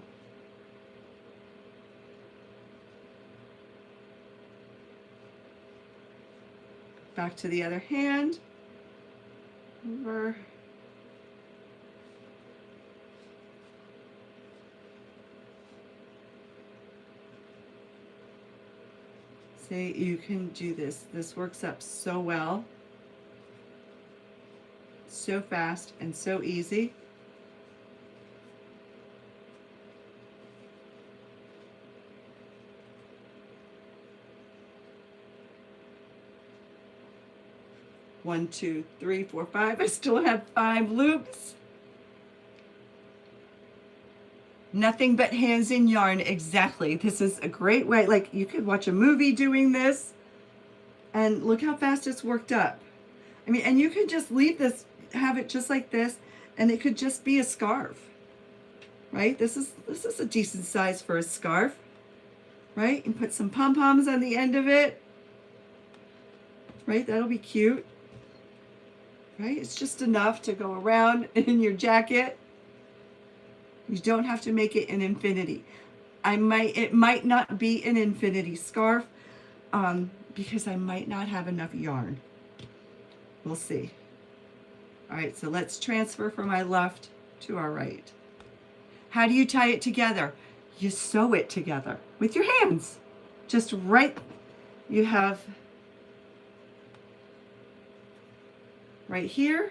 Back to the other hand. Over. See, you can do this. This works up so well. So fast and so easy. One, two, three, four, five. I still have 5 loops. Nothing but hands in yarn. Exactly. This is a great way. Like, you could watch a movie doing this and look how fast it's worked up. I mean, and you could just leave this, have it just like this, and it could just be a scarf, right? This is a decent size for a scarf, right? And put some pom-poms on the end of it, right? That'll be cute. Right? It's just enough to go around in your jacket. You don't have to make it an infinity. It might not be an infinity scarf because I might not have enough yarn. We'll see. All right, so let's transfer from my left to our right. How do you tie it together? You sew it together with your hands. Just right, you have right here,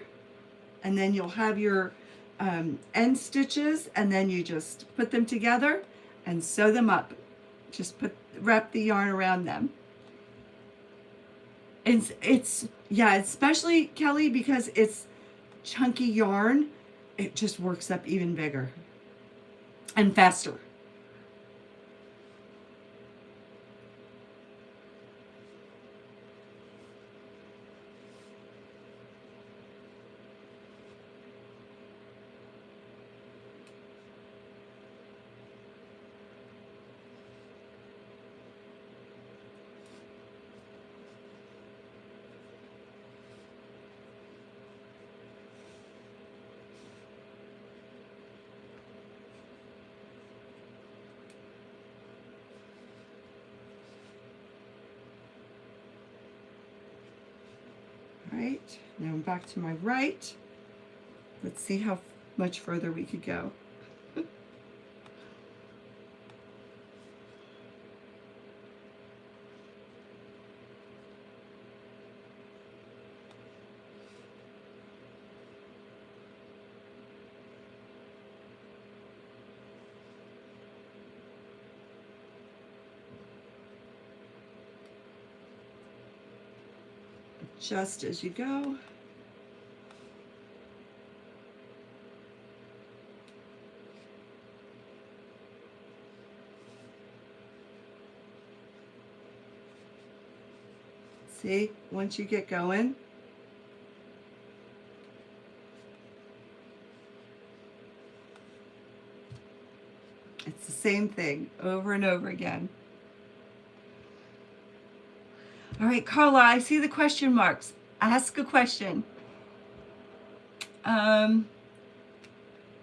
and then you'll have your end stitches, and then you just put them together and sew them up. Just wrap the yarn around them. It's yeah, especially Kelly, because it's chunky yarn, it just works up even bigger and faster. Right, now I'm back to my right. Let's see how much further we could go. Just as you go. See, once you get going, it's the same thing over and over again. All right, Carla, I see the question marks. Ask a question. Am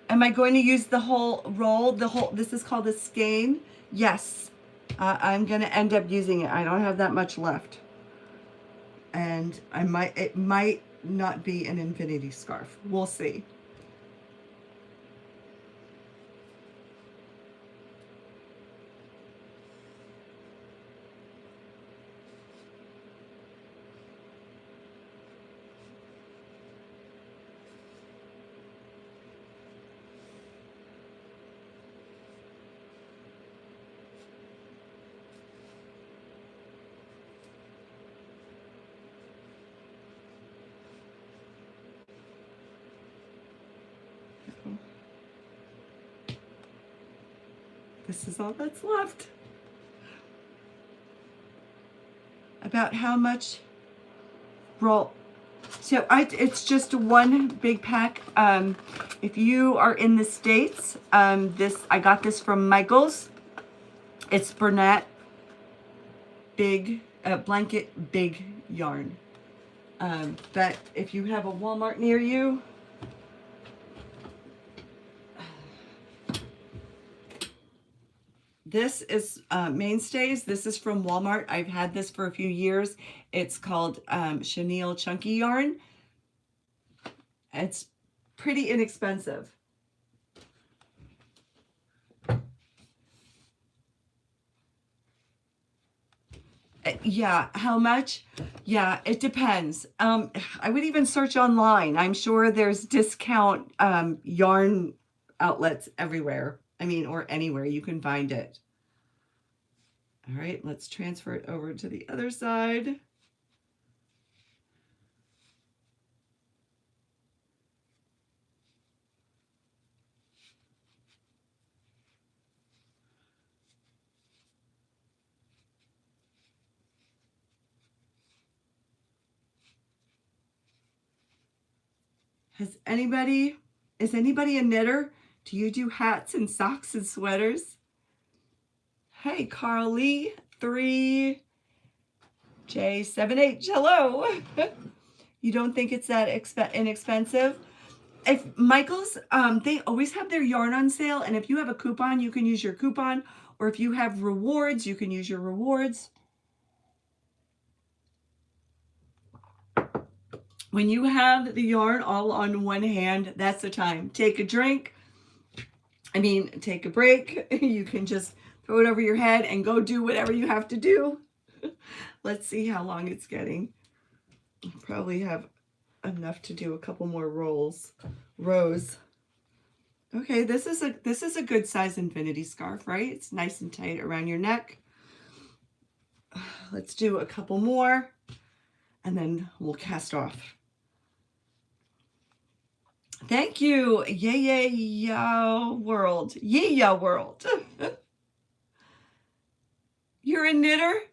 I going to use the whole roll? This is called a skein. Yes, I'm going to end up using it. I don't have that much left. And it might not be an infinity scarf. We'll see. This is all that's left. About how much roll? So it's just one big pack. If you are in the States, I got this from Michael's. It's Bernat big blanket big yarn. But if you have a Walmart near you, this is Mainstays. This is from Walmart. I've had this for a few years. It's called Chenille Chunky Yarn. It's pretty inexpensive. Yeah, how much? Yeah, it depends. I would even search online. I'm sure there's discount yarn outlets everywhere. I mean, or anywhere you can find it. All right, let's transfer it over to the other side. Is anybody a knitter? Do you do hats and socks and sweaters? Hey, Carl Lee, 3J78, hello. You don't think it's that inexpensive? If Michael's, they always have their yarn on sale, and if you have a coupon, you can use your coupon, or if you have rewards, you can use your rewards. When you have the yarn all on one hand, that's the time. Take a drink. I mean, take a break. You can just throw it over your head and go do whatever you have to do. Let's see how long it's getting. I'll probably have enough to do a couple more rows. Okay, this is a good size infinity scarf, right? It's nice and tight around your neck. Let's do a couple more and then we'll cast off. Thank you, yeah world. Yeah world. You're a knitter?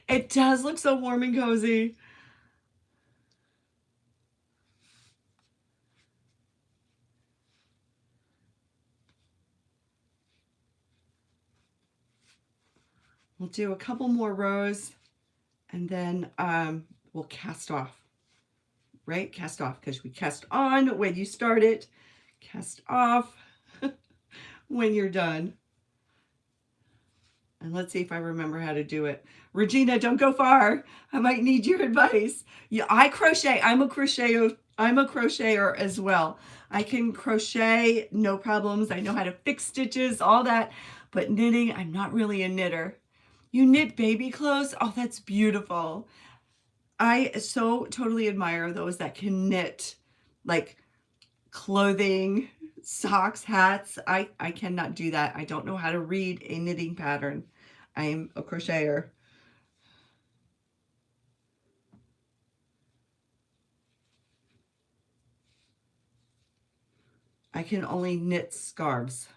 It does look so warm and cozy. We'll do a couple more rows and then we'll cast off. Right? Cast off, because we cast on when you start it, cast off when you're done. And let's see if I remember how to do it. Regina, don't go far. I might need your advice. Yeah, I crochet. I'm a crocheter as well. I can crochet, no problems. I know how to fix stitches, all that. But knitting, I'm not really a knitter. You knit baby clothes? Oh, that's beautiful. I so totally admire those that can knit like clothing, socks, hats. I cannot do that. I don't know how to read a knitting pattern. I'm a crocheter. I can only knit scarves.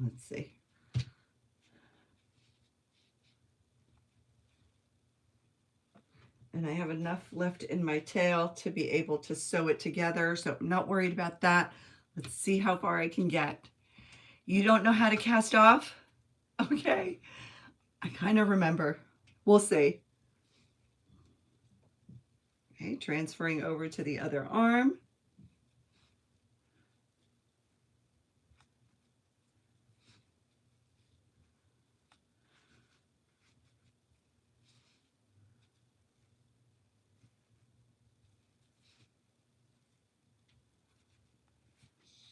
Let's see. And I have enough left in my tail to be able to sew it together, so I'm not worried about that. Let's see how far I can get. You don't know how to cast off? Okay. I kind of remember. We'll see. Okay, transferring over to the other arm.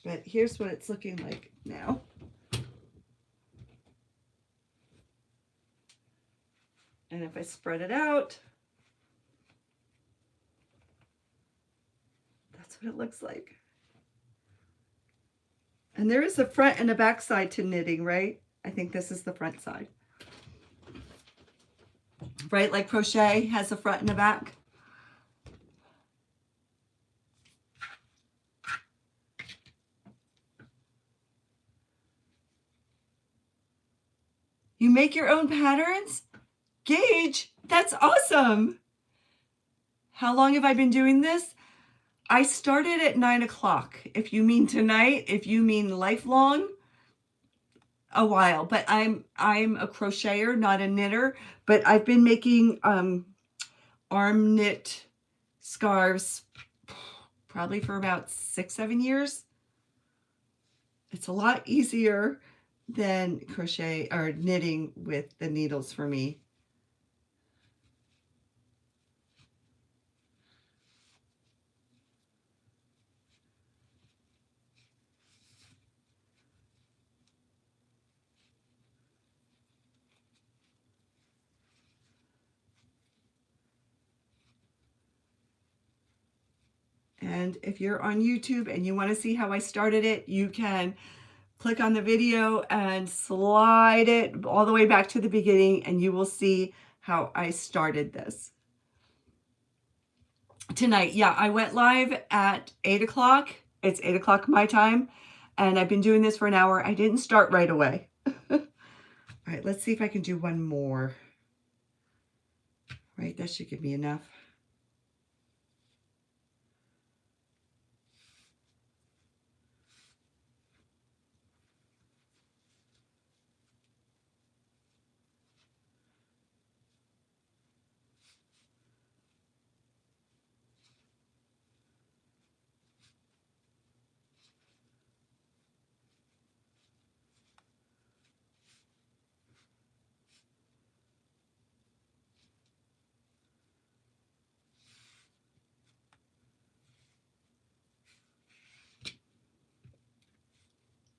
But here's what it's looking like now. And if I spread it out, that's what it looks like. And there is a front and a back side to knitting, right? I think this is the front side. Right, like crochet has a front and a back. You make your own patterns? Gage, that's awesome. How long have I been doing this? I started at 9 o'clock. If you mean tonight, if you mean lifelong, a while. But I'm a crocheter, not a knitter. But I've been making arm knit scarves probably for about 6-7 years. It's a lot easier than crochet or knitting with the needles for me. And if you're on YouTube and you want to see how I started it, you can click on the video and slide it all the way back to the beginning and you will see how I started this. Tonight, yeah, I went live at 8 o'clock. It's 8 o'clock my time, and I've been doing this for an hour. I didn't start right away. All right, let's see if I can do one more. Right, that should give me enough.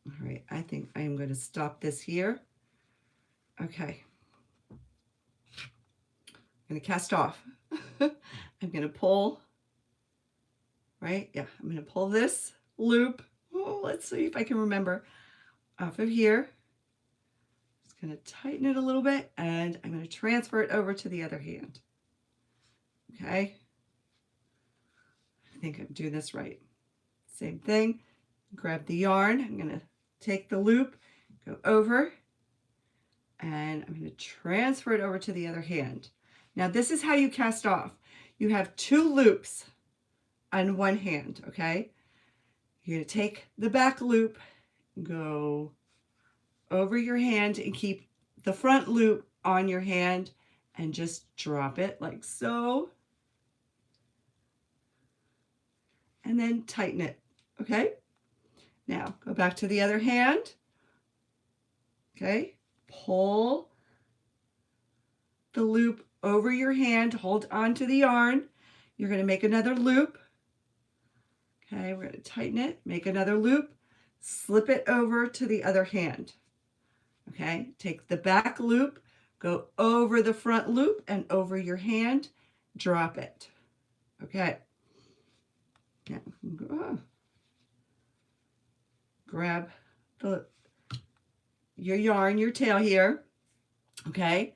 All right, I think I am going to stop this here. Okay. I'm going to cast off. I'm going to pull, right? Yeah, I'm going to pull this loop. Oh, let's see if I can remember. Off of here. Just going to tighten it a little bit, and I'm going to transfer it over to the other hand. Okay. I think I'm doing this right. Same thing. Grab the yarn. I'm going to take the loop, go over, and I'm going to transfer it over to the other hand. Now this is how you cast off. You have 2 loops on one hand, okay? You're going to take the back loop, go over your hand and keep the front loop on your hand and just drop it like so. And then tighten it, okay? Now go back to the other hand, okay? Pull the loop over your hand, hold on to the yarn. You're going to make another loop. Okay, we're going to tighten it, make another loop, slip it over to the other hand. Okay, take the back loop, go over the front loop and over your hand, drop it. Okay. Now, grab your yarn, your tail here. Okay,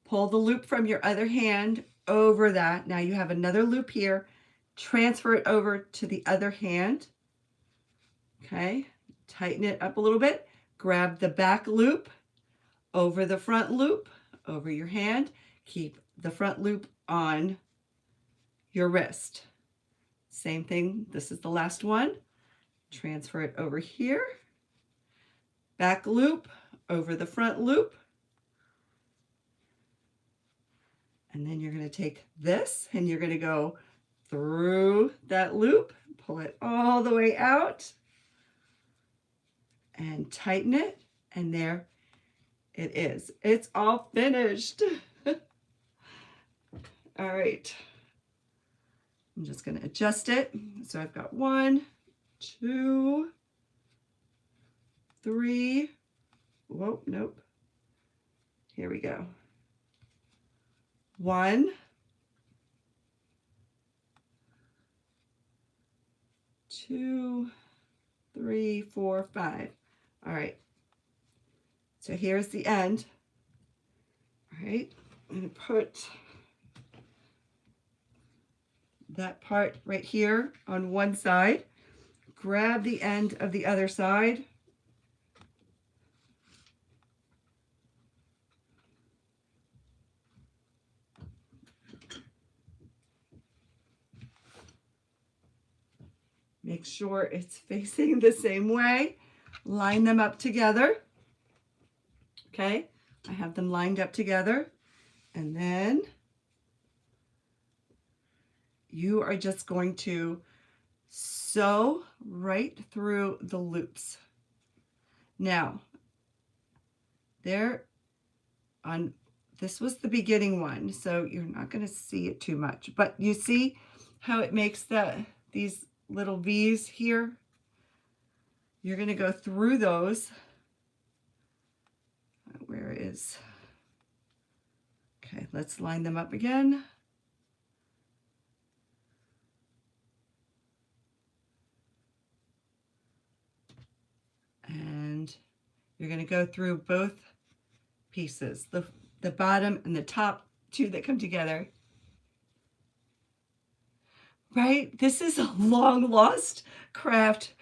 pull the loop from your other hand over that. Now you have another loop here. Transfer it over to the other hand. Okay, tighten it up a little bit. Grab the back loop over the front loop, over your hand. Keep the front loop on your wrist. Same thing, this is the last one. Transfer it over here. Back loop over the front loop. And then you're going to take this and you're going to go through that loop, pull it all the way out and tighten it. And there it is. It's all finished. All right. I'm just going to adjust it. So I've got 1, 2, 3. Whoa, nope. Here we go. 1, 2, 3, 4, 5. All right. So here's the end. All right. I'm going to put that part right here on one side. Grab the end of the other side. Make sure it's facing the same way. Line them up together. Okay, I have them lined up together. And then you are just going to sew right through the loops. Now, this was the beginning one, so you're not going to see it too much, but you see how it makes these little V's here? You're going to go through those. Where is? Okay, let's line them up again. And you're going to go through both pieces, the bottom and the top two that come together. Right? This is a long lost craft.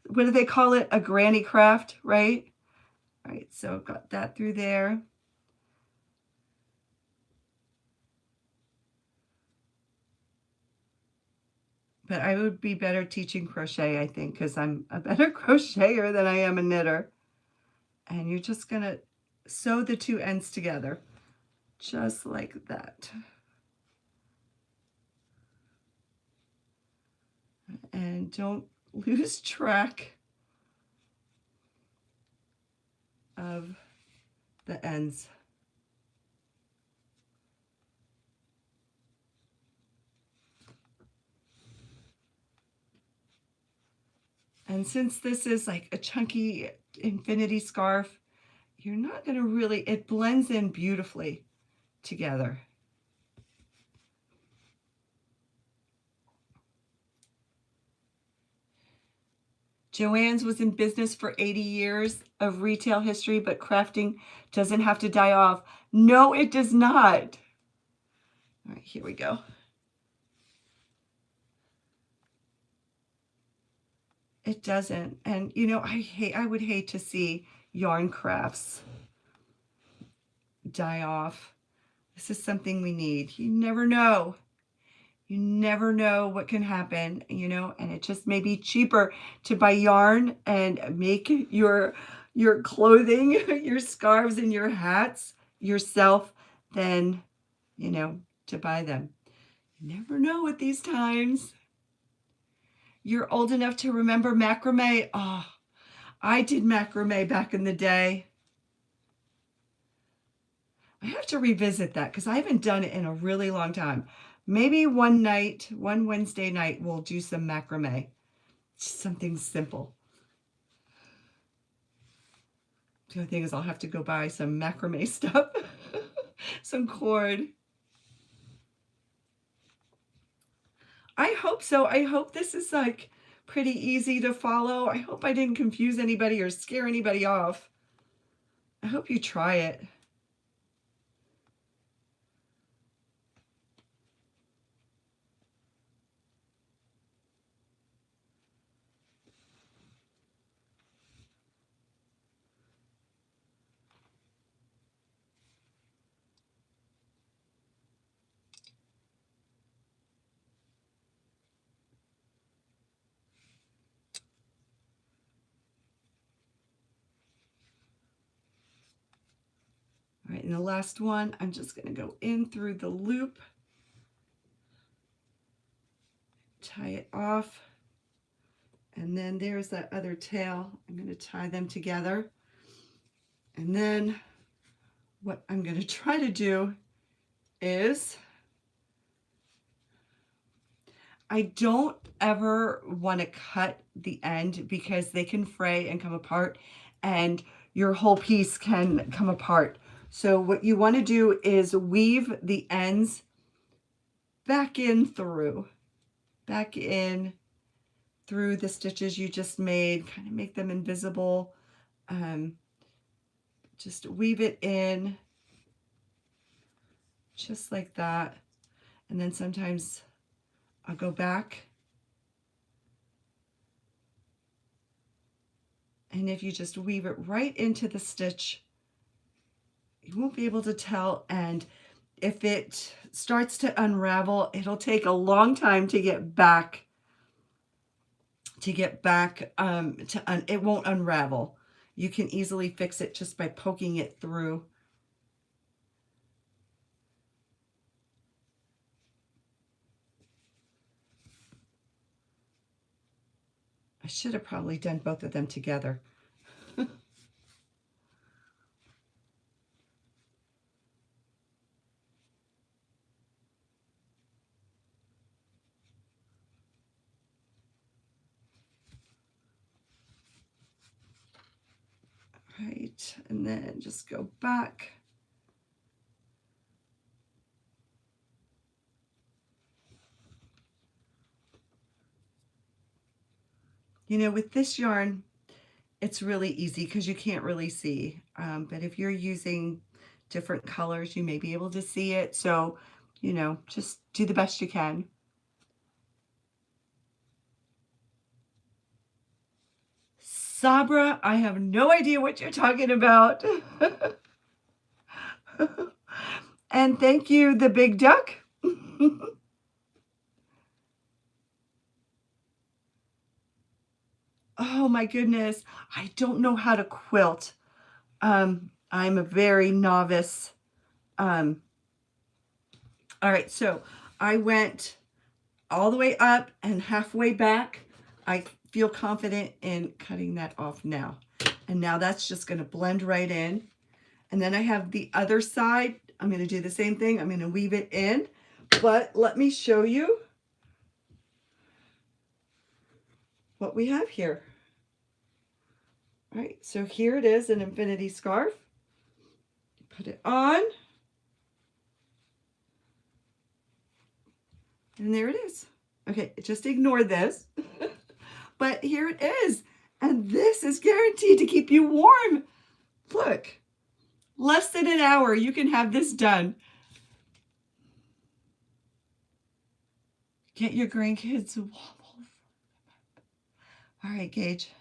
What do they call it? A granny craft, right? All right, so I've got that through there. But I would be better teaching crochet, I think, because I'm a better crocheter than I am a knitter. And you're just going to sew the two ends together, just like that. And don't lose track of the ends. And since this is like a chunky infinity scarf, you're not going to really, it blends in beautifully together. Joann's was in business for 80 years of retail history, but crafting doesn't have to die off. No, it does not. All right, here we go. It doesn't. And you know, I would hate to see yarn crafts die off. This is something we need. You never know. You never know what can happen, you know, and it just may be cheaper to buy yarn and make your clothing, your scarves and your hats yourself than, you know, to buy them. You never know at these times. You're old enough to remember macrame. Oh, I did macrame back in the day. I have to revisit that because I haven't done it in a really long time. Maybe one Wednesday night, we'll do some macrame. Just something simple. The only thing is I'll have to go buy some macrame stuff, some cord. I hope so. I hope this is like pretty easy to follow. I hope I didn't confuse anybody or scare anybody off. I hope you try it. All right, and the last one, I'm just going to go in through the loop, tie it off, and then there's that other tail. I'm going to tie them together. And then what I'm going to try to do is, I don't ever want to cut the end because they can fray and come apart and your whole piece can come apart. So what you want to do is weave the ends back in through the stitches you just made, kind of make them invisible. Just weave it in just like that. And then sometimes I'll go back. And if you just weave it right into the stitch, you won't be able to tell. And if it starts to unravel, it'll take a long time to get back. It won't unravel. You can easily fix it just by poking it through. I should have probably done both of them together. Right, and then just go back. You know, with this yarn, it's really easy because you can't really see. But if you're using different colors, you may be able to see it. So, you know, just do the best you can. Sabra, I have no idea what you're talking about. And thank you, the big duck. Oh my goodness, I don't know how to quilt. I'm a very novice. All right, so I went all the way up and halfway back. I feel confident in cutting that off now. And now that's just going to blend right in. And then I have the other side. I'm going to do the same thing. I'm going to weave it in, but let me show you what we have here. All right, so here it is, an infinity scarf. Put it on. And there it is. Okay, just ignore this. But here it is. And this is guaranteed to keep you warm. Look, less than an hour, you can have this done. Get your grandkids wobbles. All right, Gage.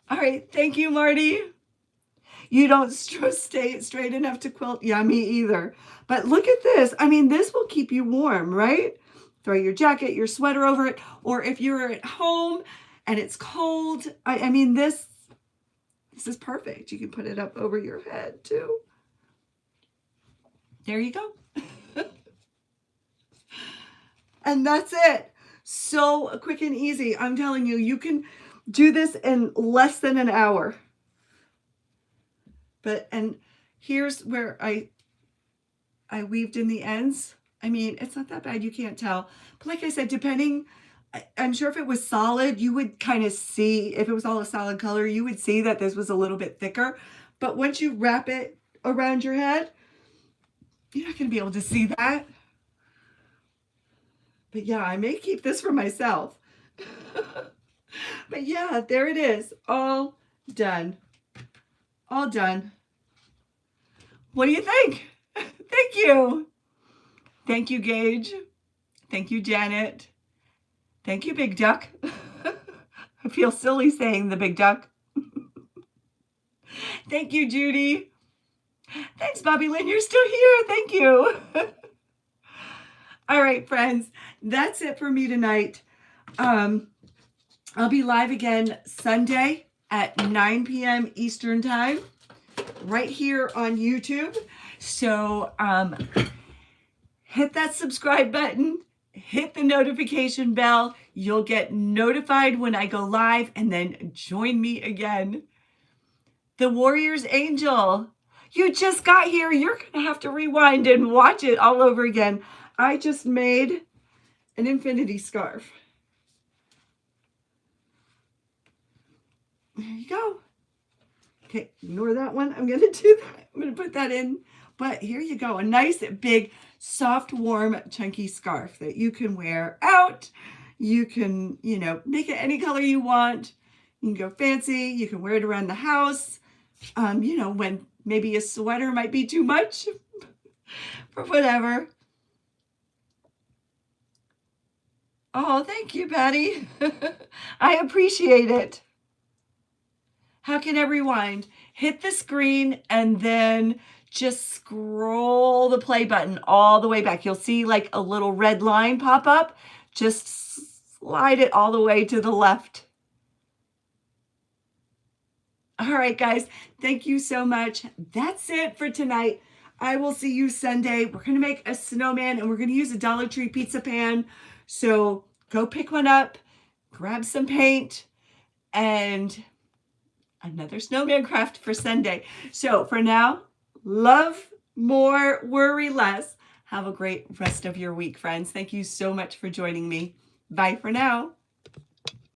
All right, thank you, Marty. You don't stay straight enough to quilt. Yeah, me either. But look at this. I mean, this will keep you warm, right? Throw your jacket, your sweater over it. Or if you're at home and it's cold, I mean, this is perfect. You can put it up over your head too. There you go. And that's it. So quick and easy. I'm telling you, you can do this in less than an hour. And here's where I weaved in the ends. I mean, it's not that bad. You can't tell. But like I said, depending, I'm sure if it was solid, you would kind of see, if it was all a solid color, you would see that this was a little bit thicker. But once you wrap it around your head, you're not going to be able to see that. But yeah, I may keep this for myself. But yeah, there it is. All done. All done. What do you think? Thank you. Thank you, Gage. Thank you, Janet. Thank you, Big Duck. I feel silly saying the Big Duck. Thank you, Judy. Thanks, Bobby Lynn. You're still here. Thank you. All right, friends. That's it for me tonight. I'll be live again Sunday at 9 p.m. Eastern Time, right here on YouTube. So hit that subscribe button, hit the notification bell. You'll get notified when I go live, and then join me again. The Warrior's Angel, you just got here. You're going to have to rewind and watch it all over again. I just made an infinity scarf. There you go. Okay, ignore that one. I'm going to do that. I'm going to put that in But here you go, a nice, big, soft, warm, chunky scarf that you can wear out. You can, you know, make it any color you want. You can go fancy. You can wear it around the house. You know, when maybe a sweater might be too much or whatever. Oh, thank you, Patty. I appreciate it. How can I rewind? Hit the screen and then just scroll the play button all the way back. You'll see like a little red line pop up. Just slide it all the way to the left. All right, guys, thank you so much. That's it for tonight. I will see you Sunday. We're going to make a snowman and we're going to use a Dollar Tree pizza pan. So go pick one up, grab some paint, and another snowman craft for Sunday. So for now, love more, worry less. Have a great rest of your week, friends. Thank you so much for joining me. Bye for now.